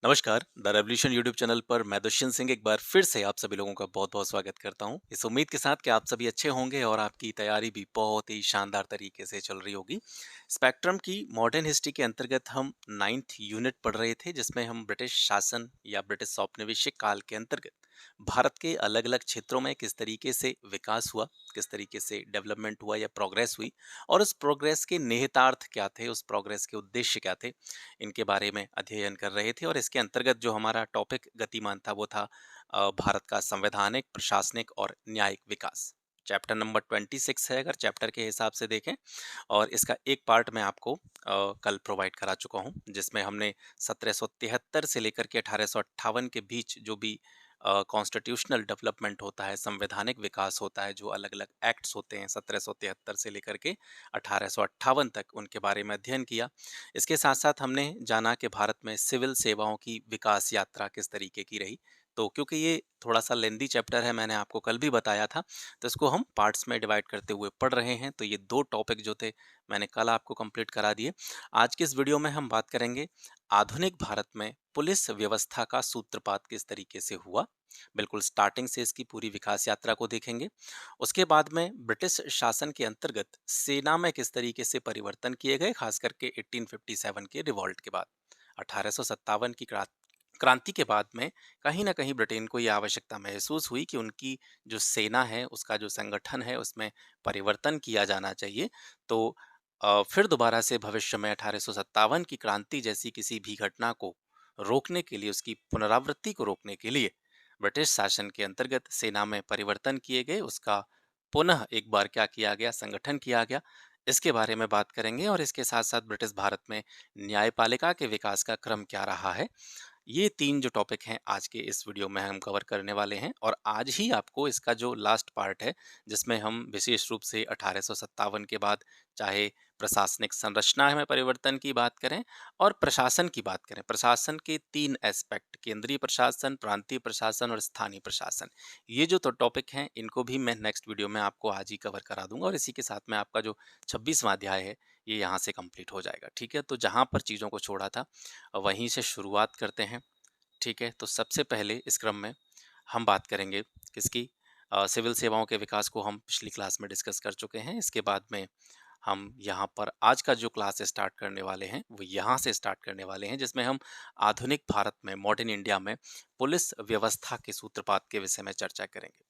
नमस्कार, the revolution YouTube channel पर मैं दुष्यंत सिंह एक बार फिर से आप सभी लोगों का बहुत-बहुत स्वागत करता हूं। इस उम्मीद के साथ कि आप सभी अच्छे होंगे और आपकी तैयारी भी बहुत ही शानदार तरीके से चल रही होगी। स्पेक्ट्रम की मॉडर्न हिस्ट्री के अंतर्गत हम 9th यूनिट पढ़ रहे थे जिसमें हम ब्रिटिश शासन या ब्रिटिश औपनिवेशिक काल के अंतर्गत भारत के अलग-अलग क्षेत्रों में किस तरीके से विकास हुआ, किस तरीके से डेवलपमेंट हुआ या प्रोग्रेस हुई और उस प्रोग्रेस के निहितार्थ क्या थे, उस प्रोग्रेस के उद्देश्य क्या थे, इनके बारे में अध्ययन कर रहे थे और इसके अंतर्गत जो हमारा टॉपिक गतिमान था वो था भारत का संवैधानिक, प्रशासनिक और न्यायिक विकास। चैप्टर नंबर 26 है अगर चैप्टर के हिसाब से देखें और इसका एक पार्ट मैं आपको कल प्रोवाइड करा चुका हूँ जिसमें हमने 1773 से लेकर के 1858 के बीच जो भी कॉन्स्टिट्यूशनल डेवलपमेंट होता है, संवैधानिक विकास होता है, जो अलग-अलग एक्ट्स होते हैं 1773 से लेकर के 1858 तक उनके बारे में अध्ययन किया। इसके साथ-साथ हमने जाना कि भारत में सिविल सेवाओं की विकास यात्रा किस तरीके की रही। तो क्योंकि ये थोड़ा-सा लेंदी चैप्टर है, मैंने आपको कल भी बताया था, तो इसको हम पार्ट्स में डिवाइड करते हुए पढ़ रहे हैं। तो ये 2 टॉपिक जो थे, मैंने कल आपको कंप्लीट करा दिए। आज के इस वीडियो में हम बात करेंगे आधुनिक भारत में पुलिस व्यवस्था का सूत्रपात किस तरीके से हुआ। बिल्कुल स्टार्टिंग से इसकी पूरी विकास यात्रा को देखेंगे। उसके बाद में ब्रिटिश शासन के अंतर्गत सेना में किस तरीके से परिवर्तन किए गए, खास करके 1857 के रिवॉल्ट के बाद। 1857 की क्रांति के बाद में कहीं ना कहीं ब्रिटेन को यह आवश्यकता महसूस हुई कि उनकी जो सेना है, उसका जो संगठन है, उसमें परिवर्तन किया जाना चाहिए। तो फिर दोबारा से भविष्य में 1857 की क्रांति जैसी किसी भी घटना को रोकने के लिए, उसकी पुनरावृत्ति को रोकने के लिए ब्रिटिश शासन के अंतर्गत सेना में परिवर्तन किए गए, उसका पुनः एक बार क्या किया गया, संगठन किया गया। इसके बारे में बात करेंगे और इसके साथ साथ ब्रिटिश भारत में न्यायपालिका के विकास का क्रम क्या रहा है। ये 3 जो टॉपिक हैं आज के इस वीडियो में हम कवर करने वाले हैं और आज ही आपको इसका जो लास्ट पार्ट है, जिसमें हम विशेष रूप से 1857 के बाद चाहे प्रशासनिक संरचना में परिवर्तन की बात करें और प्रशासन की बात करें, प्रशासन के 3 एस्पेक्ट, केंद्रीय प्रशासन, प्रांतीय प्रशासन और स्थानीय प्रशासन। ये जो तो टॉपिक हैं, इनको भी मैं नेक्स्ट वीडियो में आपको आज ही कवर करा दूंगा और इसी के साथ में आपका जो 26वां अध्याय है, ये यहाँ से कंप्लीट हो जाएगा। ठीक है, तो जहाँ पर चीज़ों को छोड़ा था वहीं से शुरुआत करते हैं। ठीक है, तो सबसे पहले इस क्रम में हम बात करेंगे किसकी, सिविल सेवाओं के विकास को हम पिछली क्लास में डिस्कस कर चुके हैं। इसके बाद में हम यहाँ पर आज का जो क्लास स्टार्ट करने वाले हैं वो यहाँ से स्टार्ट करने वाले हैं, जिसमें हम आधुनिक भारत में, मॉडर्न इंडिया में पुलिस व्यवस्था के सूत्रपात के विषय में चर्चा करेंगे।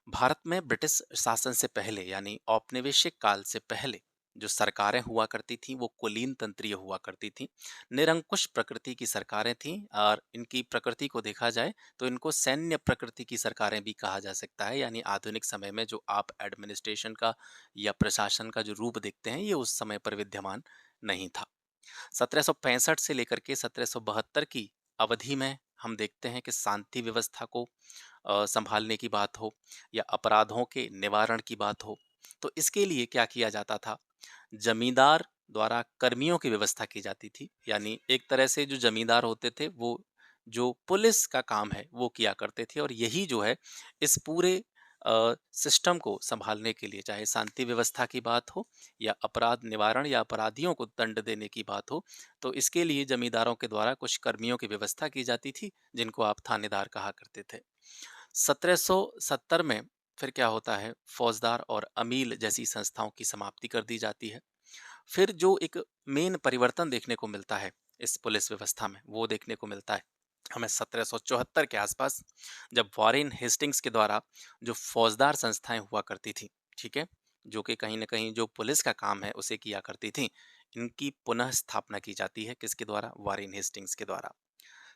भारत में ब्रिटिश शासन से पहले यानी औपनिवेशिक काल से पहले जो सरकारें हुआ करती थीं वो कुलीन तंत्रीय हुआ करती थीं, निरंकुश प्रकृति की सरकारें थीं और इनकी प्रकृति को देखा जाए तो इनको सैन्य प्रकृति की सरकारें भी कहा जा सकता है। यानी आधुनिक समय में जो आप एडमिनिस्ट्रेशन का या प्रशासन का जो रूप देखते हैं, ये उस समय पर विद्यमान नहीं था। 1765 से लेकर के 1772 की अवधि में हम देखते हैं कि शांति व्यवस्था को संभालने की बात हो या अपराधों के निवारण की बात हो, तो इसके लिए क्या किया जाता था, जमींदार द्वारा कर्मियों की व्यवस्था की जाती थी। यानी एक तरह से जो जमींदार होते थे वो जो पुलिस का काम है वो किया करते थे और यही जो है इस पूरे सिस्टम को संभालने के लिए, चाहे शांति व्यवस्था की बात हो या अपराध निवारण या अपराधियों को दंड देने की बात हो, तो इसके लिए जमींदारों के द्वारा कुछ कर्मियों की व्यवस्था की जाती थी जिनको आप थानेदार कहा करते थे। 1770 में फिर क्या होता है, फौजदार और अमील जैसी संस्थाओं की समाप्ति कर दी जाती है। फिर जो एक मेन परिवर्तन देखने को मिलता है इस पुलिस व्यवस्था में, वो देखने को मिलता है हमें 1774 के आसपास, जब वॉरेन हेस्टिंग्स के द्वारा जो फौजदार संस्थाएं हुआ करती थी, ठीक है, जो कि कहीं ना कहीं जो पुलिस का काम है उसे किया करती थी, इनकी पुनः स्थापना की जाती है किसके द्वारा, वॉरेन हेस्टिंग्स के द्वारा।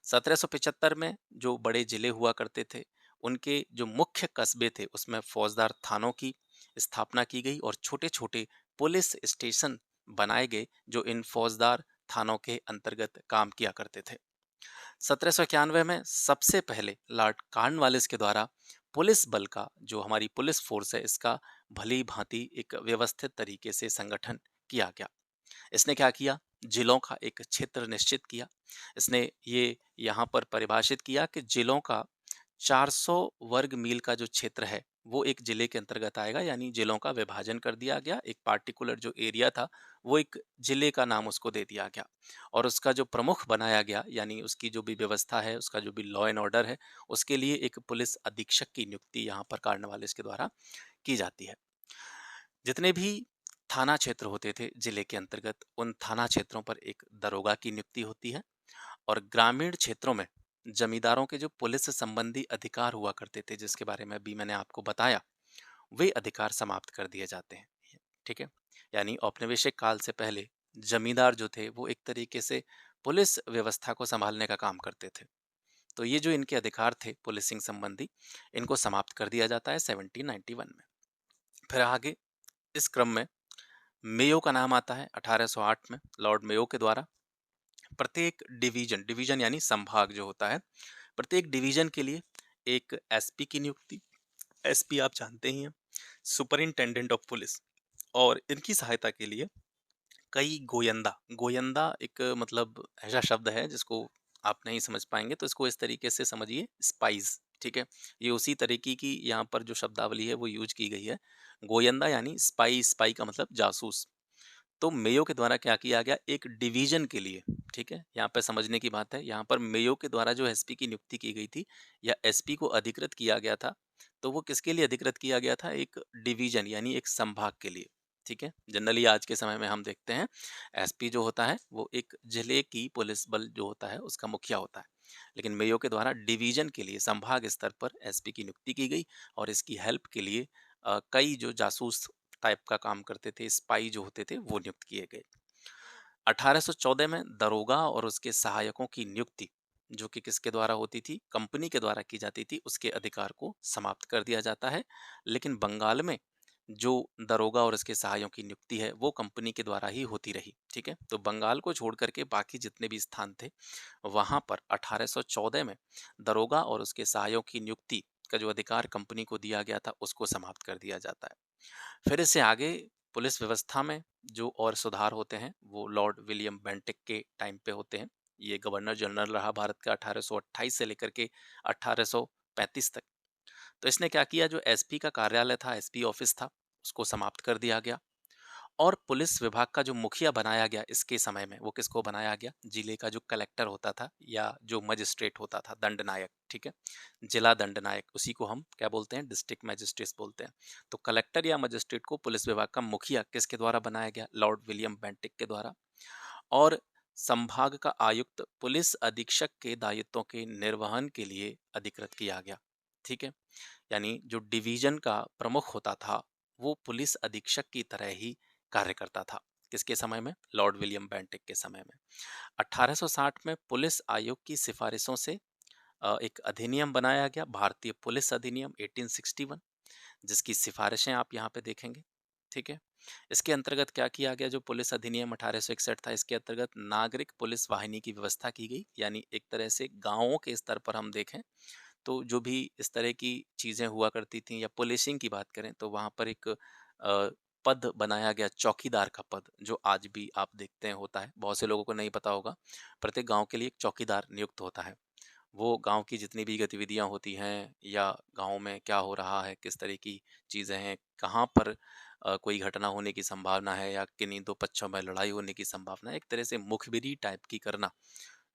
1775 में जो बड़े जिले हुआ करते थे, उनके जो मुख्य कस्बे थे उसमें फौजदार थानों की स्थापना की गई और छोटे छोटे पुलिस स्टेशन बनाए गए जो इन फौजदार थानों के अंतर्गत काम किया करते थे। 1791 में सबसे पहले लॉर्ड कॉर्नवालिस के द्वारा पुलिस बल का, जो हमारी पुलिस फोर्स है, इसका भली भांति एक व्यवस्थित तरीके से संगठन किया गया। इसने क्या किया, जिलों का एक क्षेत्र निश्चित किया। इसने ये यहाँ पर परिभाषित किया कि जिलों का 400 वर्ग मील का जो क्षेत्र है वो एक जिले के अंतर्गत आएगा, यानी जिलों का विभाजन कर दिया गया। एक पार्टिकुलर जो एरिया था वो एक जिले का नाम उसको दे दिया गया और उसका जो प्रमुख बनाया गया, यानी उसकी जो भी व्यवस्था है, उसका जो भी लॉ एंड ऑर्डर है, उसके लिए एक पुलिस अधीक्षक की नियुक्ति यहाँ पर कार्नवालिस के द्वारा की जाती है। जितने भी थाना क्षेत्र होते थे जिले के अंतर्गत, उन थाना क्षेत्रों पर एक दरोगा की नियुक्ति होती है और ग्रामीण क्षेत्रों में जमींदारों के जो पुलिस से संबंधी अधिकार हुआ करते थे, जिसके बारे में अभी मैंने आपको बताया, वे अधिकार समाप्त कर दिए जाते हैं। ठीक है, यानी औपनिवेशिक काल से पहले जमींदार जो थे वो एक तरीके से पुलिस व्यवस्था को संभालने का काम करते थे। तो ये जो इनके अधिकार थे पुलिसिंग संबंधी, इनको समाप्त कर दिया जाता है 1791 में। फिर आगे इस क्रम में मेयो का नाम आता है 1808 में, लॉर्ड मेयो के द्वारा प्रत्येक डिवीजन, डिवीजन यानी संभाग जो होता है, प्रत्येक डिवीजन के लिए एक एसपी की नियुक्ति। एसपी आप जानते ही हैं, सुपरिंटेंडेंट ऑफ पुलिस, और इनकी सहायता के लिए कई गोयंदा, गोयंदा एक मतलब ऐसा शब्द है जिसको आप नहीं समझ पाएंगे, तो इसको इस तरीके से समझिए, स्पाइस। ठीक है, ये उसी तरीके की यहाँ पर जो शब्दावली है वो यूज की गई है। गोयंदा यानी स्पाई, स्पाई का मतलब जासूस। तो मेयो के द्वारा क्या किया गया, एक डिवीजन के लिए, ठीक है, यहाँ पे समझने की बात है, यहाँ पर मेयो के द्वारा जो एसपी की नियुक्ति की गई थी या एसपी को अधिकृत किया गया था, तो वो किसके लिए अधिकृत किया गया था, एक डिवीजन यानी एक संभाग के लिए। ठीक है, जनरली आज के समय में हम देखते हैं एसपी जो होता है वो एक जिले की पुलिस बल जो होता है उसका मुखिया होता है, लेकिन मेयो के द्वारा डिवीजन के लिए संभाग स्तर पर एसपी की नियुक्ति की गई और इसकी हेल्प के लिए कई जो जासूस टाइप का काम करते थे, स्पाई जो होते थे, वो नियुक्त किए गए। 1814 में दरोगा और उसके सहायकों की नियुक्ति, जो कि किसके द्वारा होती थी, कंपनी के द्वारा की जाती थी, उसके अधिकार को समाप्त कर दिया जाता है। लेकिन बंगाल में जो दरोगा और उसके सहायों की नियुक्ति है वो कंपनी के द्वारा ही होती रही। ठीक है, तो बंगाल को छोड़ करके बाकी जितने भी स्थान थे वहां पर 1814 में दरोगा और उसके सहायों की नियुक्ति का जो अधिकार कंपनी को दिया गया था उसको समाप्त कर दिया जाता है। फिर इससे आगे पुलिस व्यवस्था में जो और सुधार होते हैं वो लॉर्ड विलियम बेंटिक के टाइम पे होते हैं। ये गवर्नर जनरल रहा भारत का 1828 से लेकर के 1835 तक। तो इसने क्या किया, जो एसपी का कार्यालय था, एसपी ऑफिस था, उसको समाप्त कर दिया गया और पुलिस विभाग का जो मुखिया बनाया गया इसके समय में, वो किसको बनाया गया, जिले का जो कलेक्टर होता था या जो मजिस्ट्रेट होता था, दंडनायक। ठीक है, जिला दंडनायक, उसी को हम क्या बोलते हैं, डिस्ट्रिक्ट मजिस्ट्रेट बोलते हैं। तो कलेक्टर या मजिस्ट्रेट को पुलिस विभाग का मुखिया किसके द्वारा बनाया गया, लॉर्ड विलियम बेंटिक के द्वारा। और संभाग का आयुक्त पुलिस अधीक्षक के दायित्वों के निर्वहन के लिए अधिकृत किया गया। ठीक है, यानी जो डिवीजन का प्रमुख होता था वो पुलिस अधीक्षक की तरह ही कार्य करता था। किसके समय में, लॉर्ड विलियम बेंटिक के समय में। 1860 में पुलिस आयोग की सिफारिशों से एक अधिनियम बनाया गया, भारतीय पुलिस अधिनियम 1861, जिसकी सिफारिशें आप यहाँ पे देखेंगे। ठीक है, इसके अंतर्गत क्या किया गया, जो पुलिस अधिनियम 1861 था, इसके अंतर्गत नागरिक पुलिस वाहिनी की व्यवस्था की गई, यानी एक तरह से गांवों के स्तर पर हम देखें तो जो भी इस तरह की चीजें हुआ करती थी या पुलिसिंग की बात करें तो वहां पर एक पद बनाया गया, चौकीदार का पद, जो आज भी आप देखते हैं होता है, बहुत से लोगों को नहीं पता होगा। प्रत्येक गांव के लिए एक चौकीदार नियुक्त होता है। वो गांव की जितनी भी गतिविधियां होती हैं या गांव में क्या हो रहा है, किस तरह की चीजें हैं, कहाँ पर कोई घटना होने की संभावना है या किन्हीं दो पक्षों में लड़ाई होने की संभावना है, एक तरह से मुखबिरी टाइप की करना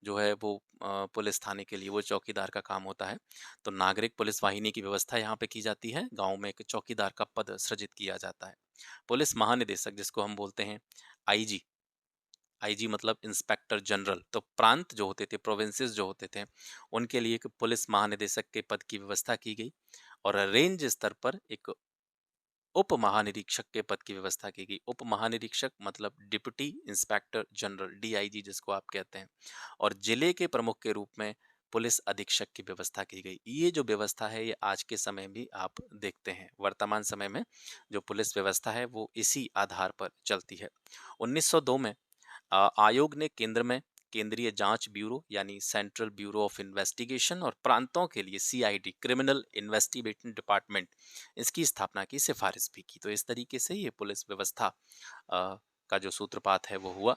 जो है वो पुलिस थाने के लिए वो चौकीदार का काम होता है। तो नागरिक पुलिस वाहिनी की व्यवस्था यहाँ पे की जाती है, गांव में एक चौकीदार का पद सृजित किया जाता है। पुलिस महानिदेशक जिसको हम बोलते हैं आईजी, आईजी मतलब इंस्पेक्टर जनरल, तो प्रांत जो होते थे, प्रोविंसेस जो होते थे, उनके लिए एक पुलिस महानिदेशक के पद की व्यवस्था की गई और रेंज स्तर पर एक उप महानिरीक्षक के पद की व्यवस्था की गई। उप महानिरीक्षक मतलब डिप्टी इंस्पेक्टर जनरल, डीआईजी जिसको आप कहते हैं, और जिले के प्रमुख के रूप में पुलिस अधीक्षक की व्यवस्था की गई। ये जो व्यवस्था है ये आज के समय भी आप देखते हैं, वर्तमान समय में जो पुलिस व्यवस्था है वो इसी आधार पर चलती है। 1902 में आयोग ने केंद्र में केंद्रीय जांच ब्यूरो यानी सेंट्रल ब्यूरो ऑफ इन्वेस्टिगेशन और प्रांतों के लिए सीआईडी, क्रिमिनल इन्वेस्टिगेशन डिपार्टमेंट, इसकी स्थापना की सिफारिश भी की। तो इस तरीके से ये पुलिस व्यवस्था का जो सूत्रपात है वो हुआ।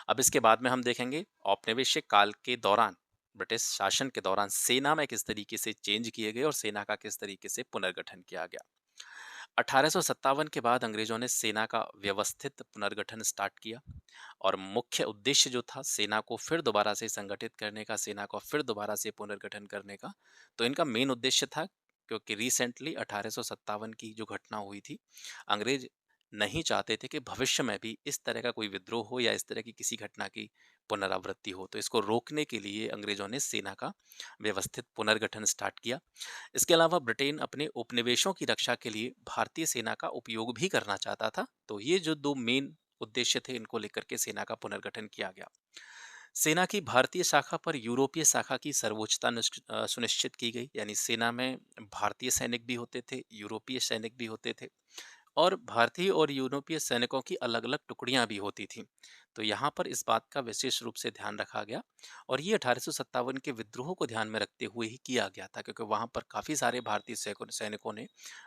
अब इसके बाद में हम देखेंगे औपनिवेशिक काल के दौरान ब्रिटिश शासन के दौरान सेना में किस तरीके से चेंज किए गए और सेना का किस तरीके से पुनर्गठन किया गया। 1857 के बाद अंग्रेजों ने सेना का व्यवस्थित पुनर्गठन स्टार्ट किया और मुख्य उद्देश्य जो था सेना को फिर दोबारा से संगठित करने का, सेना को फिर दोबारा से पुनर्गठन करने का। तो इनका मेन उद्देश्य था, क्योंकि रिसेंटली 1857 की जो घटना हुई थी, अंग्रेज नहीं चाहते थे कि भविष्य में भी इस तरह का कोई विद्रोह हो या इस तरह की किसी घटना की पुनरावृत्ति हो। तो इसको रोकने के लिए अंग्रेजों ने सेना का व्यवस्थित पुनर्गठन स्टार्ट किया। इसके अलावा ब्रिटेन अपने उपनिवेशों की रक्षा के लिए भारतीय सेना का उपयोग भी करना चाहता था। तो ये जो दो मेन उद्देश्य थे, इनको लेकर के सेना का पुनर्गठन किया गया। सेना की भारतीय शाखा पर यूरोपीय शाखा की सर्वोच्चता सुनिश्चित की गई, यानी सेना में भारतीय सैनिक भी होते थे, यूरोपीय सैनिक भी होते थे और भारतीय और यूरोपीय सैनिकों की अलग-अलग टुकड़ियां भी होती थीं। तो यहाँ पर इस बात का विशेष रूप से ध्यान रखा गया और ये 1857 के विद्रोह को ध्यान में रखते हुए ही किया गया था, क्योंकि वहाँ पर काफ़ी सारे भारतीय सैनिकों ने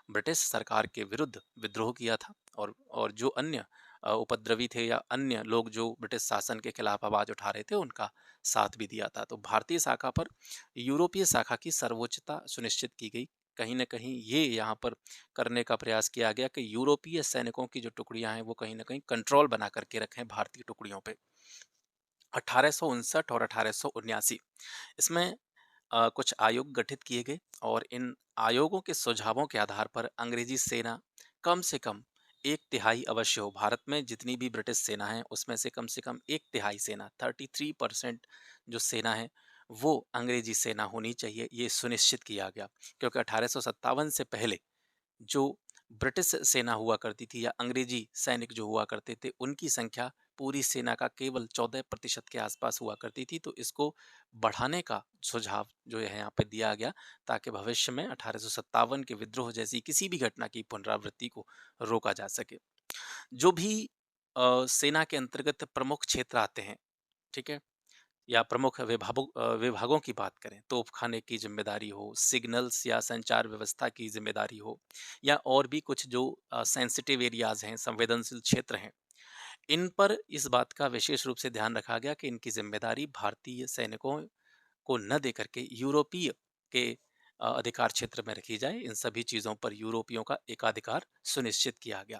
ब्रिटिश सरकार के विरुद्ध विद्रोह किया था और जो अन्य उपद्रवी थे या अन्य लोग जो ब्रिटिश शासन के खिलाफ आवाज़ उठा रहे थे, उनका साथ भी दिया था। तो भारतीय शाखा पर यूरोपीय शाखा की सर्वोच्चता सुनिश्चित की गई। कहीं न कहीं ये यहाँ पर करने का प्रयास किया गया कि यूरोपीय सैनिकों की जो टुकड़ियां हैं वो कहीं ना कहीं कंट्रोल बना करके रखें भारतीय टुकड़ियों पे। 1859 और 1879 इसमें कुछ आयोग गठित किए गए और इन आयोगों के सुझावों के आधार पर अंग्रेजी सेना कम से कम 1/3 अवश्य हो। भारत में जितनी भी ब्रिटिश सेना है उसमें से कम 1/3 सेना 33% जो सेना है वो अंग्रेजी सेना होनी चाहिए, ये सुनिश्चित किया गया। क्योंकि 1857 से पहले जो ब्रिटिश सेना हुआ करती थी या अंग्रेजी सैनिक जो हुआ करते थे, उनकी संख्या पूरी सेना का केवल 14% के आसपास हुआ करती थी। तो इसको बढ़ाने का सुझाव जो है यहाँ पे दिया गया, ताकि भविष्य में 1857 के विद्रोह जैसी किसी भी घटना की पुनरावृत्ति को रोका जा सके। जो भी सेना के अंतर्गत प्रमुख क्षेत्र आते हैं, ठीक है, या प्रमुख विभागों की बात करें, तोपखाने की जिम्मेदारी हो, सिग्नल्स या संचार व्यवस्था की जिम्मेदारी हो, या और भी कुछ जो सेंसिटिव एरियाज हैं, संवेदनशील क्षेत्र हैं, इन पर इस बात का विशेष रूप से ध्यान रखा गया कि इनकी जिम्मेदारी भारतीय सैनिकों को न दे करके यूरोपीय के अधिकार क्षेत्र में रखी जाए। इन सभी चीज़ों पर यूरोपियों का एकाधिकार सुनिश्चित किया गया।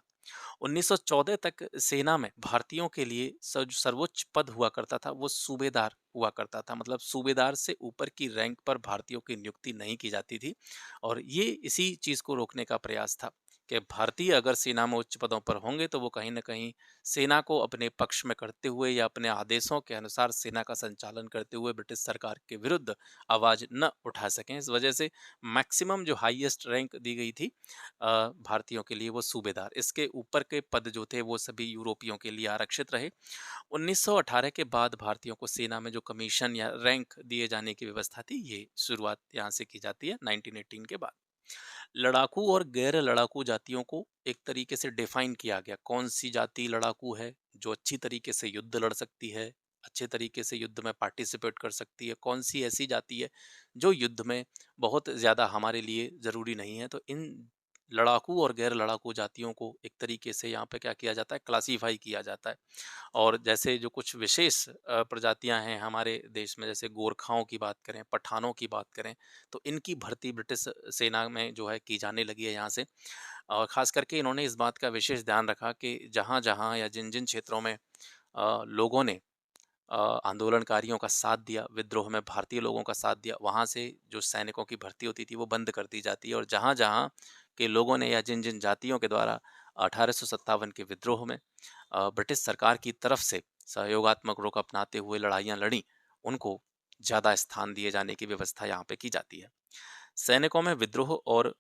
1914 तक सेना में भारतीयों के लिए सर्वोच्च पद हुआ करता था, वो सूबेदार हुआ करता था। मतलब सूबेदार से ऊपर की रैंक पर भारतीयों की नियुक्ति नहीं की जाती थी और ये इसी चीज़ को रोकने का प्रयास था कि भारतीय अगर सेना में उच्च पदों पर होंगे तो वो कहीं न कहीं सेना को अपने पक्ष में करते हुए या अपने आदेशों के अनुसार सेना का संचालन करते हुए ब्रिटिश सरकार के विरुद्ध आवाज़ न उठा सकें। इस वजह से मैक्सिमम जो हाईएस्ट रैंक दी गई थी भारतीयों के लिए, वो सूबेदार। इसके ऊपर के पद जो थे वो सभी यूरोपियों के लिए आरक्षित रहे। 1918 के बाद भारतीयों को सेना में जो कमीशन या रैंक दिए जाने की व्यवस्था थी, ये शुरुआत यहाँ से की जाती है 1918 के बाद। लड़ाकू और गैर लड़ाकू जातियों को एक तरीके से डिफाइन किया गया। कौन सी जाति लड़ाकू है, जो अच्छी तरीके से युद्ध लड़ सकती है, अच्छे तरीके से युद्ध में पार्टिसिपेट कर सकती है, कौन सी ऐसी जाति है जो युद्ध में बहुत ज़्यादा हमारे लिए ज़रूरी नहीं है। तो इन लड़ाकू और गैर लड़ाकू जातियों को एक तरीके से यहाँ पे क्या किया जाता है, क्लासीफाई किया जाता है। और जैसे जो कुछ विशेष प्रजातियां हैं हमारे देश में, जैसे गोरखाओं की बात करें, पठानों की बात करें, तो इनकी भर्ती ब्रिटिश सेना में जो है की जाने लगी है यहाँ से। और खास करके इन्होंने इस बात का विशेष ध्यान रखा कि जहाँ जहाँ या जिन जिन क्षेत्रों में लोगों ने आंदोलनकारियों का साथ दिया, विद्रोह में भारतीय लोगों का साथ दिया, वहाँ से जो सैनिकों की भर्ती होती थी वो बंद कर दी जाती है। और जहाँ जहाँ के लोगों ने या जिन जिन जातियों के द्वारा 1857 के विद्रोह में ब्रिटिश सरकार की तरफ से सहयोगात्मक रुख अपनाते हुए लड़ाइयाँ लड़ी, उनको ज़्यादा स्थान दिए जाने की व्यवस्था यहाँ पे की जाती है। सैनिकों में विद्रोह और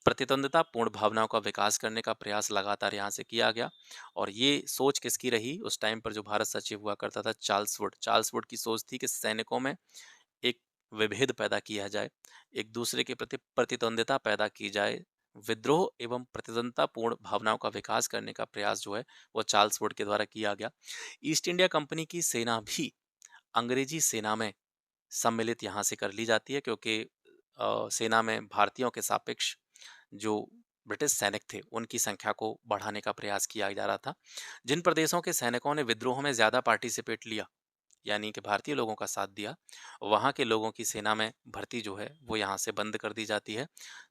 प्रतिद्वंद्वितापूर्ण भावनाओं का विकास करने का प्रयास लगातार यहाँ से किया गया। और ये सोच किसकी रही, उस टाइम पर जो भारत सचिव हुआ करता था, चार्ल्स वुड की सोच थी कि सैनिकों में एक विभेद पैदा किया जाए, एक दूसरे के प्रति प्रतिद्वंद्विता पैदा की जाए, विद्रोह एवं प्रतिद्वंद्वितापूर्ण भावनाओं का विकास करने का प्रयास जो है वो चार्ल्स वुड के द्वारा किया गया। ईस्ट इंडिया कंपनी की सेना भी अंग्रेजी सेना में सम्मिलित यहाँ से कर ली जाती है, क्योंकि सेना में भारतीयों के सापेक्ष जो ब्रिटिश सैनिक थे उनकी संख्या को बढ़ाने का प्रयास किया जा रहा था। जिन प्रदेशों के सैनिकों ने विद्रोह में ज़्यादा पार्टिसिपेट लिया यानी कि भारतीय लोगों का साथ दिया, वहाँ के लोगों की सेना में भर्ती जो है वो यहाँ से बंद कर दी जाती है।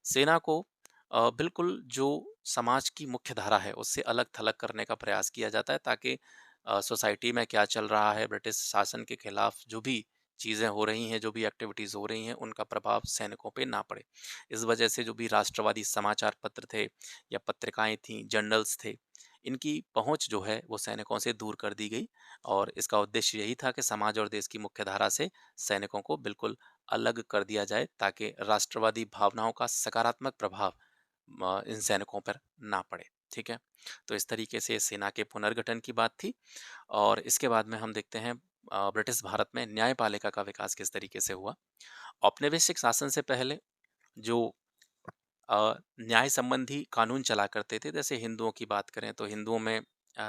सेना को बिल्कुल जो समाज की मुख्य धारा है उससे अलग-थलग करने का प्रयास किया जाता है, ताकि सोसाइटी में क्या चल रहा है, ब्रिटिश शासन के खिलाफ जो भी चीज़ें हो रही हैं, जो भी एक्टिविटीज़ हो रही हैं, उनका प्रभाव सैनिकों पे ना पड़े। इस वजह से जो भी राष्ट्रवादी समाचार पत्र थे या पत्रिकाएँ थीं, जर्नल्स थे, इनकी पहुँच जो है वो सैनिकों से दूर कर दी गई, और इसका उद्देश्य यही था कि समाज और देश की मुख्य धारा से सैनिकों को बिल्कुल अलग कर दिया जाए, ताकि राष्ट्रवादी भावनाओं का सकारात्मक प्रभाव इन सैनिकों पर ना पड़े। ठीक है? तो इस तरीके से सेना के पुनर्गठन की बात थी। और इसके बाद में हम देखते हैं ब्रिटिश भारत में न्यायपालिका का विकास किस तरीके से हुआ। औपनिवेशिक शासन से पहले जो न्याय संबंधी कानून चला करते थे, जैसे हिंदुओं की बात करें तो हिंदुओं में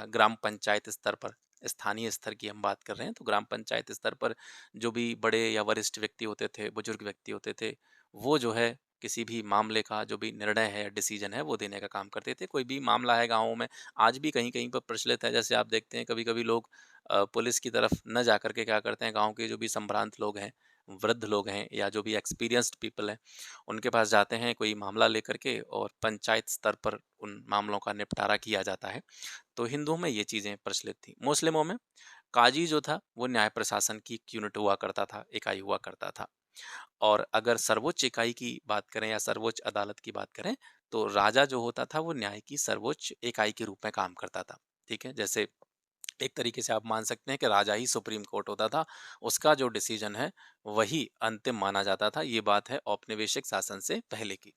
ग्राम पंचायत स्तर पर, स्थानीय स्तर की हम बात कर रहे हैं, तो ग्राम पंचायत स्तर पर जो भी बड़े या वरिष्ठ व्यक्ति होते थे, बुजुर्ग व्यक्ति होते थे, वो जो है किसी भी मामले का जो भी निर्णय है, डिसीजन है, वो देने का काम करते थे। कोई भी मामला है गाँवों में, आज भी कहीं-कहीं पर प्रचलित है। जैसे आप देखते हैं कभी-कभी लोग पुलिस की तरफ न जाकर के क्या करते हैं, गाँव के जो भी संभ्रांत लोग हैं, वृद्ध लोग हैं या जो भी एक्सपीरियंस्ड पीपल हैं, उनके पास जाते हैं कोई मामला लेकर के, और पंचायत स्तर पर उन मामलों का निपटारा किया जाता है। तो हिंदुओं में ये चीज़ें प्रचलित थी। मुस्लिमों में काजी जो था वो न्याय प्रशासन की एक यूनिट हुआ करता था, इकाई हुआ करता था। और अगर सर्वोच्च इकाई की बात करें या सर्वोच्च अदालत की बात करें, तो राजा जो होता था वो न्याय की सर्वोच्च इकाई के रूप में काम करता था। ठीक है? जैसे एक तरीके से आप मान सकते हैं कि राजा ही सुप्रीम कोर्ट होता था, उसका जो डिसीजन है वही अंतिम माना जाता था। ये बात है औपनिवेशिक शासन से पहले की।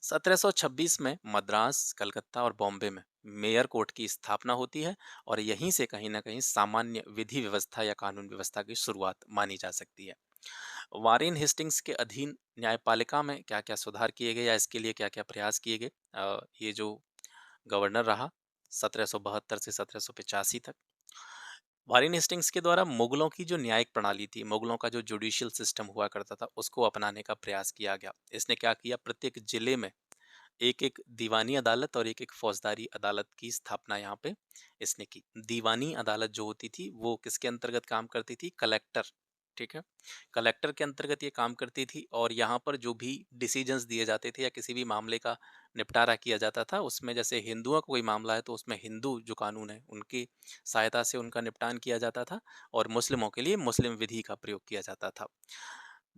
1726 में मद्रास, कलकत्ता और बॉम्बे में मेयर कोर्ट की स्थापना होती है, और यहीं से कहीं ना कहीं सामान्य विधि व्यवस्था या कानून व्यवस्था की शुरुआत मानी जा सकती है। वारेन हेस्टिंग्स के अधीन न्यायपालिका में क्या-क्या सुधार किए गए या इसके लिए क्या-क्या प्रयास किए गए, ये जो गवर्नर रहा 1772 से 1785 तक, वारेन हेस्टिंग्स के द्वारा मुगलों की जो न्यायिक प्रणाली थी, मुगलों का जो जुडिशियल सिस्टम हुआ करता था, उसको अपनाने का प्रयास किया गया। इसने क्या किया, प्रत्येक जिले में एक-एक दीवानी अदालत और एक-एक फौजदारी अदालत की स्थापना यहाँ पे इसने की। दीवानी अदालत जो होती थी वो किसके अंतर्गत काम करती थी? कलेक्टर, ठीक है? कलेक्टर के अंतर्गत ये काम करती थी, और यहाँ पर जो भी डिसीजंस दिए जाते थे या किसी भी मामले का निपटारा किया जाता था, उसमें जैसे हिंदुओं का कोई मामला है तो उसमें हिंदू जो कानून है उनकी सहायता से उनका निपटान किया जाता था, और मुस्लिमों के लिए मुस्लिम विधि का प्रयोग किया जाता था।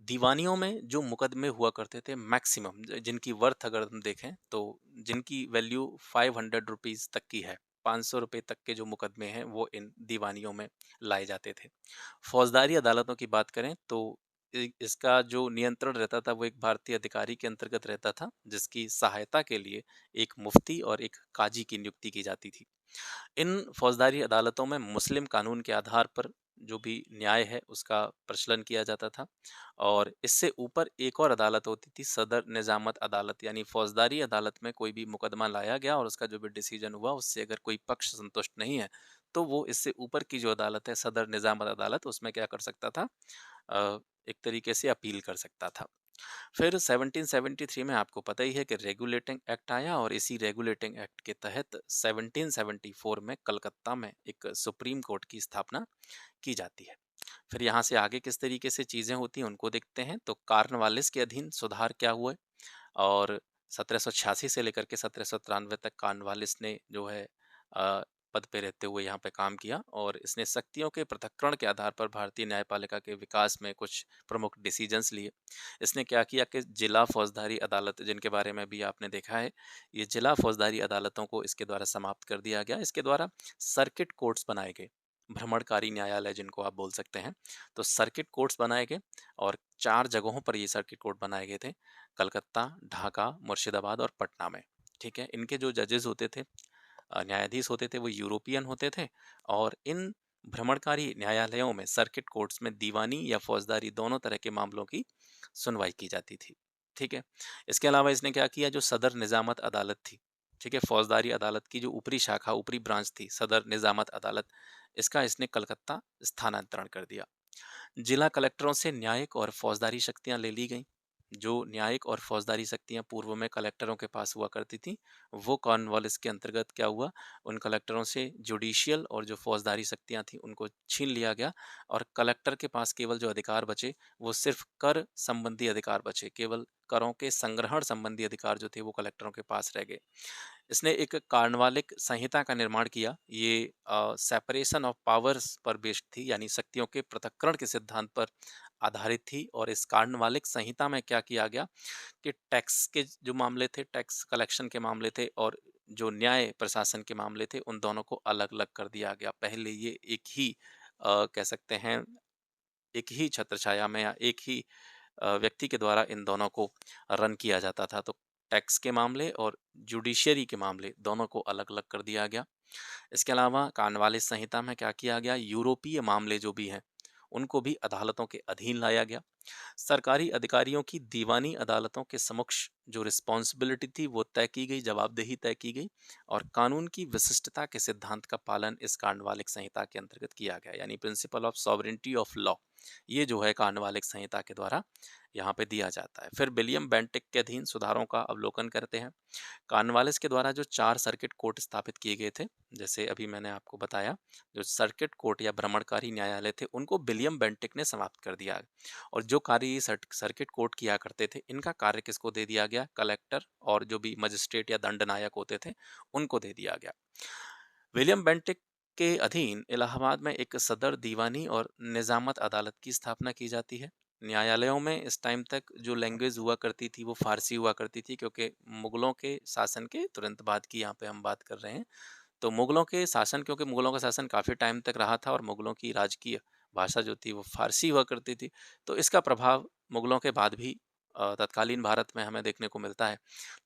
दीवानियों में जो मुकदमे हुआ करते थे मैक्सिमम, जिनकी वर्थ अगर हम देखें तो जिनकी वैल्यू 500 रुपीज़ तक की है, 500 रुपये तक के जो मुकदमे हैं वो इन दीवानियों में लाए जाते थे। फौजदारी अदालतों की बात करें तो इसका जो नियंत्रण रहता था वो एक भारतीय अधिकारी के अंतर्गत रहता था, जिसकी सहायता के लिए एक मुफ्ती और एक काजी की नियुक्ति की जाती थी। इन फौजदारी अदालतों में मुस्लिम कानून के आधार पर जो भी न्याय है उसका प्रचलन किया जाता था, और इससे ऊपर एक और अदालत होती थी, सदर निजामत अदालत, यानी फौजदारी अदालत में कोई भी मुकदमा लाया गया और उसका जो भी डिसीजन हुआ उससे अगर कोई पक्ष संतुष्ट नहीं है, तो वो इससे ऊपर की जो अदालत है, सदर निजामत अदालत, उसमें क्या कर सकता था, एक तरीके से अपील कर सकता था। फिर 1773 में आपको पता ही है कि रेगुलेटिंग एक्ट आया, और इसी रेगुलेटिंग एक्ट के तहत 1774 में कलकत्ता में एक सुप्रीम कोर्ट की स्थापना की जाती है। फिर यहाँ से आगे किस तरीके से चीज़ें होती हैं उनको देखते हैं। तो कार्नवालिस के अधीन सुधार क्या हुए, और 1786 से लेकर के 1793 तक कार्नवालिस ने जो है अ, पद पे रहते हुए यहाँ पे काम किया, और इसने शक्तियों के पृथक्करण के आधार पर भारतीय न्यायपालिका के विकास में कुछ प्रमुख डिसीजंस लिए। इसने क्या किया कि जिला फौजदारी अदालत, जिनके बारे में भी आपने देखा है, ये जिला फौजदारी अदालतों को इसके द्वारा समाप्त कर दिया गया। इसके द्वारा सर्किट कोर्ट्स बनाए गए, भ्रमणकारी न्यायालय जिनको आप बोल सकते हैं। तो सर्किट कोर्ट्स बनाए गए, और 4 जगहों पर ये सर्किट कोर्ट बनाए गए थे, कलकत्ता, ढाका, मुर्शिदाबाद और पटना में। ठीक है? इनके जो जजेस होते थे, न्यायाधीश होते थे, वो यूरोपियन होते थे, और इन भ्रमणकारी न्यायालयों में, सर्किट कोर्ट्स में, दीवानी या फौजदारी दोनों तरह के मामलों की सुनवाई की जाती थी। ठीक है? इसके अलावा इसने क्या किया, जो सदर निजामत अदालत थी, ठीक है, फौजदारी अदालत की जो ऊपरी शाखा, ऊपरी ब्रांच थी, सदर निजामत अदालत, इसका इसने कलकत्ता स्थानांतरण कर दिया। जिला कलेक्टरों से न्यायिक और फौजदारी शक्तियां ले ली गईं। जो न्यायिक और फौजदारी शक्तियाँ पूर्व में कलेक्टरों के पास हुआ करती थी, वो कॉर्नवालिस के अंतर्गत क्या हुआ, उन कलेक्टरों से जुडिशियल और जो फौजदारी शक्तियाँ थी, उनको छीन लिया गया और कलेक्टर के पास केवल जो अधिकार बचे, वो सिर्फ कर संबंधी अधिकार बचे। केवल करों के संग्रहण संबंधी अधिकार जो थे, वो कलेक्टरों के पास रह गए। इसने एक कार्नवालिक संहिता का निर्माण किया। ये सेपरेशन ऑफ पावर्स पर बेस्ड थी, यानी शक्तियों के पृथक्करण के सिद्धांत पर आधारित थी। और इस कार्नवालिक संहिता में क्या किया गया कि टैक्स के जो मामले थे, टैक्स कलेक्शन के मामले थे और जो न्याय प्रशासन के मामले थे, उन दोनों को अलग-अलग कर दिया गया। पहले ये एक ही कह सकते हैं, एक ही छत्रछाया में या एक ही व्यक्ति के द्वारा इन दोनों को रन किया जाता था। तो टैक्स के मामले और जुडिशियरी के मामले दोनों को अलग-अलग कर दिया गया। इसके अलावा कार्नवालिस संहिता में क्या किया गया, यूरोपीय मामले जो भी हैं, उनको भी अदालतों के अधीन लाया गया। सरकारी अधिकारियों की दीवानी अदालतों के समक्ष जो रिस्पॉन्सिबिलिटी थी वो तय की गई, जवाबदेही तय की गई और कानून की विशिष्टता के सिद्धांत का पालन इस कार्नवालिक संहिता के अंतर्गत किया गया, यानी principle of sovereignty of law. ये जो है कार्नवालिक संहिता के द्वारा यहाँ पे दिया जाता है। फिर विलियम बेंटिक के अधीन सुधारों का अवलोकन करते हैं। कॉर्नवालिस के द्वारा जो 4 सर्किट कोर्ट स्थापित किए गए थे, जैसे अभी मैंने आपको बताया, जो सर्किट कोर्ट या भ्रमणकारी न्यायालय थे, उनको विलियम बेंटिक ने समाप्त कर दिया। और जो कार्य ये सर्किट कोर्ट किया करते थे, इनका कार्य किसको दे दिया गया, कलेक्टर और जो भी मजिस्ट्रेट या दंडनायक होते थे, उनको दे दिया गया। विलियम बेंटिक के अधीन इलाहाबाद में एक सदर दीवानी और निजामत अदालत की स्थापना की जाती है। न्यायालयों में इस टाइम तक जो लैंग्वेज हुआ करती थी वो फारसी हुआ करती थी, क्योंकि मुगलों के शासन के तुरंत बाद की यहाँ पे हम बात कर रहे हैं। तो मुगलों के शासन, क्योंकि मुगलों का शासन काफ़ी टाइम तक रहा था और मुगलों की राजकीय भाषा जो थी वो फारसी हुआ करती थी, तो इसका प्रभाव मुगलों के बाद भी तत्कालीन भारत में हमें देखने को मिलता है।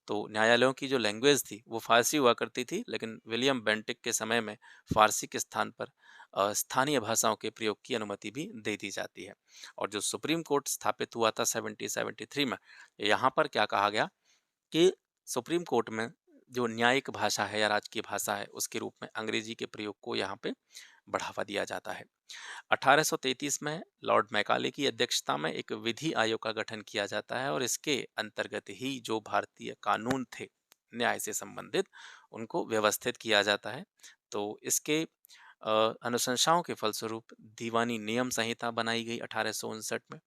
तो न्यायालयों की जो लैंग्वेज थी वो फारसी हुआ करती थी, लेकिन विलियम बेंटिक के समय में फारसी के स्थान पर स्थानीय भाषाओं के प्रयोग की अनुमति भी दे दी जाती है। और जो सुप्रीम कोर्ट स्थापित हुआ था 1773 में, यहाँ पर क्या कहा गया कि सुप्रीम कोर्ट में जो न्यायिक भाषा है या राजकीय भाषा है, उसके रूप में अंग्रेजी के प्रयोग को यहाँ पे बढ़ावा दिया जाता है। 1833 में लॉर्ड मैकाले की अध्यक्षता में एक विधि आयोग का गठन किया जाता है और इसके अंतर्गत ही जो भारतीय कानून थे न्याय से संबंधित, उनको व्यवस्थित किया जाता है। तो इसके अनुशंसाओं के फलस्वरूप दीवानी नियम संहिता बनाई गई 1859 में,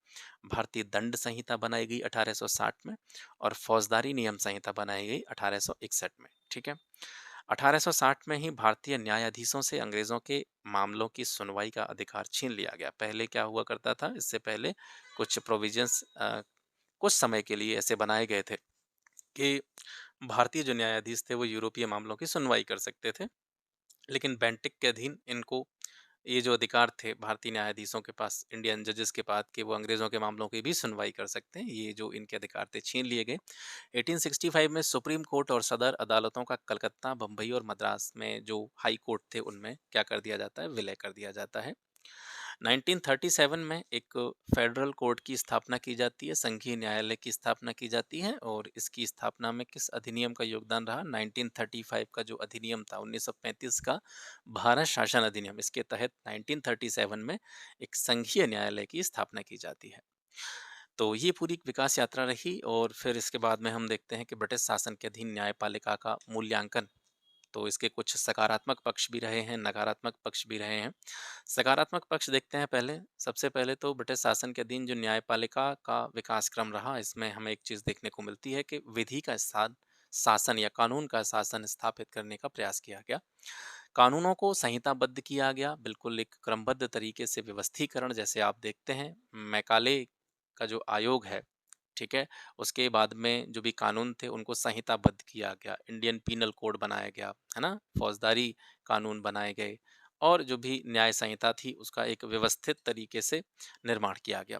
भारतीय दंड संहिता बनाई गई 1860 में और फौजदारी नियम संहिता बनाई गई 1861 में। ठीक है। 1860 में ही भारतीय न्यायाधीशों से अंग्रेजों के मामलों की सुनवाई का अधिकार छीन लिया गया। पहले क्या हुआ करता था, इससे पहले कुछ प्रोविजंस कुछ समय के लिए ऐसे बनाए गए थे कि भारतीय जो न्यायाधीश थे वो यूरोपीय मामलों की सुनवाई कर सकते थे, लेकिन बेंटिक के अधीन इनको ये जो अधिकार थे भारतीय न्यायाधीशों के पास, इंडियन जजेस के पास, कि वो अंग्रेजों के मामलों की भी सुनवाई कर सकते हैं, ये जो इनके अधिकार थे छीन लिए गए। 1865 में सुप्रीम कोर्ट और सदर अदालतों का कलकत्ता, बम्बई और मद्रास में जो हाई कोर्ट थे उनमें क्या कर दिया जाता है, विलय कर दिया जाता है। 1937 में एक फेडरल कोर्ट की स्थापना की जाती है, संघीय न्यायालय की स्थापना की जाती है। और इसकी स्थापना में किस अधिनियम का योगदान रहा, 1935 का जो अधिनियम था 1935 का भारत शासन अधिनियम, इसके तहत 1937 में एक संघीय न्यायालय की स्थापना की जाती है। तो ये पूरी एक विकास यात्रा रही और फिर इसके बाद में हम देखते हैं कि ब्रिटिश शासन के अधीन न्यायपालिका का मूल्यांकन, तो इसके कुछ सकारात्मक पक्ष भी रहे हैं, नकारात्मक पक्ष भी रहे हैं। सकारात्मक पक्ष देखते हैं पहले। सबसे पहले तो ब्रिटिश शासन के अधीन जो न्यायपालिका का विकास क्रम रहा, इसमें हमें एक चीज़ देखने को मिलती है कि विधि का शासन या कानून का शासन स्थापित करने का प्रयास किया गया। कानूनों को संहिताबद्ध किया गया, बिल्कुल एक क्रमबद्ध तरीके से व्यवस्थीकरण, जैसे आप देखते हैं मैकाले का जो आयोग है, ठीक है, उसके बाद में जो भी कानून थे उनको संहिताबद्ध किया गया, इंडियन पीनल कोड बनाया गया, है ना, फौजदारी कानून बनाए गए और जो भी न्याय संहिता थी उसका एक व्यवस्थित तरीके से निर्माण किया गया।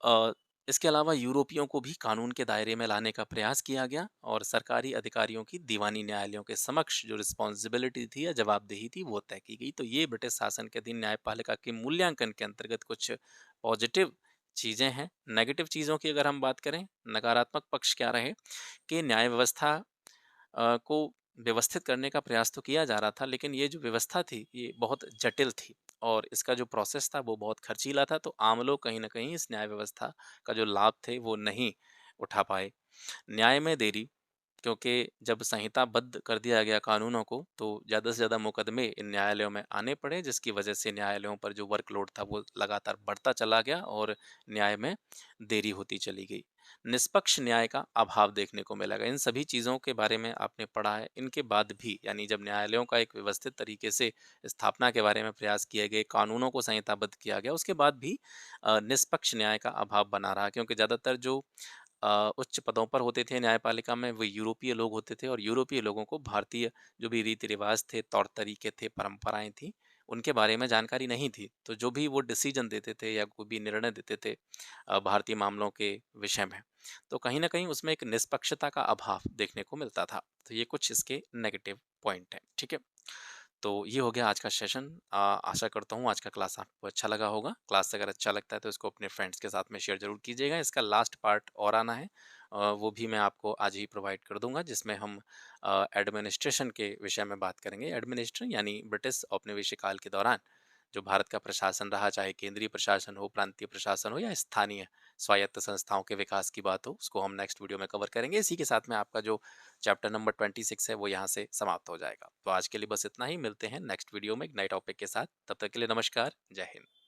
अ, इसके अलावा यूरोपियों को भी कानून के दायरे में लाने का प्रयास किया गया और सरकारी अधिकारियों की दीवानी न्यायालयों के समक्ष जो रिस्पॉन्सिबिलिटी थी या जवाबदेही थी वो तय की गई। तो ये ब्रिटिश शासन के अधीन न्यायपालिका के मूल्यांकन के अंतर्गत कुछ पॉजिटिव चीज़ें हैं। नेगेटिव चीज़ों की अगर हम बात करें, नकारात्मक पक्ष क्या रहे कि न्याय व्यवस्था को व्यवस्थित करने का प्रयास तो किया जा रहा था, लेकिन ये जो व्यवस्था थी ये बहुत जटिल थी और इसका जो प्रोसेस था वो बहुत खर्चीला था। तो आम लोग कहीं न कहीं इस न्याय व्यवस्था का जो लाभ थे वो नहीं उठा पाए। न्याय में देरी, क्योंकि जब संहिताबद्ध कर दिया गया कानूनों को, तो ज़्यादा से ज़्यादा मुकदमे इन न्यायालयों में आने पड़े, जिसकी वजह से न्यायालयों पर जो वर्कलोड था वो लगातार बढ़ता चला गया और न्याय में देरी होती चली गई। निष्पक्ष न्याय का अभाव देखने को मिलेगा। इन सभी चीज़ों के बारे में आपने पढ़ा है। इनके बाद भी, यानी जब न्यायालयों का एक व्यवस्थित तरीके से स्थापना के बारे में प्रयास किए गए, कानूनों को संहिताबद्ध किया गया, उसके बाद भी निष्पक्ष न्याय का अभाव बना रहा, क्योंकि ज़्यादातर जो उच्च पदों पर होते थे न्यायपालिका में, वो यूरोपीय लोग होते थे और यूरोपीय लोगों को भारतीय जो भी रीति-रिवाज थे, तौर-तरीके थे, परंपराएँ थीं, उनके बारे में जानकारी नहीं थी। तो जो भी वो डिसीजन देते थे या कोई भी निर्णय देते थे भारतीय मामलों के विषय में, तो कहीं न कहीं उसमें एक निष्पक्षता का अभाव देखने को मिलता था। तो ये कुछ इसके नेगेटिव पॉइंट हैं, ठीक है? तो ये हो गया आज का सेशन। आशा करता हूँ आज का क्लास आपको अच्छा लगा होगा। क्लास अगर अच्छा लगता है तो इसको अपने फ्रेंड्स के साथ में शेयर ज़रूर कीजिएगा। इसका लास्ट पार्ट और आना है, वो भी मैं आपको आज ही प्रोवाइड कर दूँगा, जिसमें हम एडमिनिस्ट्रेशन के विषय में बात करेंगे। एडमिनिस्ट्र यानी ब्रिटिश औपनिवेशिक काल के दौरान जो भारत का प्रशासन रहा, चाहे केंद्रीय प्रशासन हो, प्रांतीय प्रशासन हो या स्थानीय स्वायत्त संस्थाओं के विकास की बात हो, उसको हम नेक्स्ट वीडियो में कवर करेंगे। इसी के साथ में आपका जो चैप्टर नंबर 26 है वो यहाँ से समाप्त हो जाएगा। तो आज के लिए बस इतना ही, मिलते हैं नेक्स्ट वीडियो में एक नए टॉपिक के साथ। तब तक के लिए नमस्कार, जय हिंद।